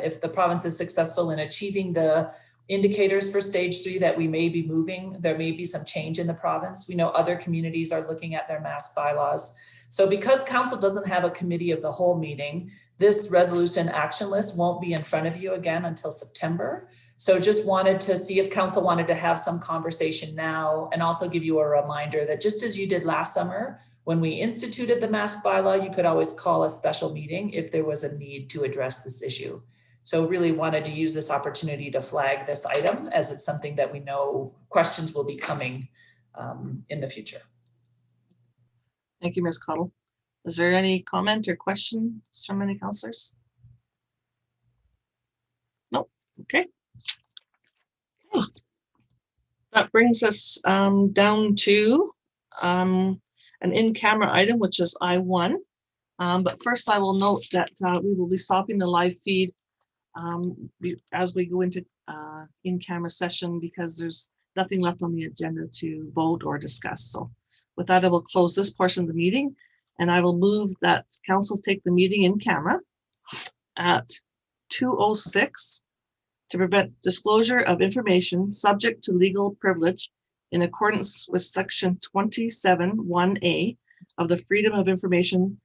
if the province is successful in achieving the indicators for stage 3 that we may be moving, there may be some change in the province. We know other communities are looking at their mask bylaws. So because council doesn't have a committee of the whole meeting, this resolution action list won't be in front of you again until September. So just wanted to see if council wanted to have some conversation now and also give you a reminder that just as you did last summer, when we instituted the mask bylaw, you could always call a special meeting if there was a need to address this issue. So really wanted to use this opportunity to flag this item as it's something that we know questions will be coming in the future. Thank you, Ms. Cottle. Is there any comment or questions from any councillors? Nope. Okay. That brings us down to an in-camera item, which is I1. But first I will note that we will be stopping the live feed as we go into in-camera session because there's nothing left on the agenda to vote or discuss. So with that, I will close this portion of the meeting and I will move that council take the meeting in camera at 2:06 to prevent disclosure of information subject to legal privilege in accordance with section 27(1)(a) of the Freedom of Information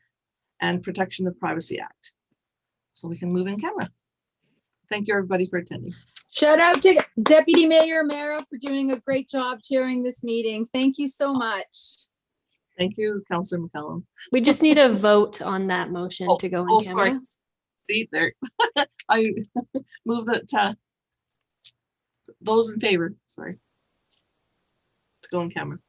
and Protection of Privacy Act. So we can move in camera. Thank you everybody for attending. Shout out to Deputy Mayor Mera for doing a great job chairing this meeting. Thank you so much. Thank you, Councillor McCallum. We just need a vote on that motion to go in camera. Sorry. See there. I move that those in favor, sorry, to go in camera.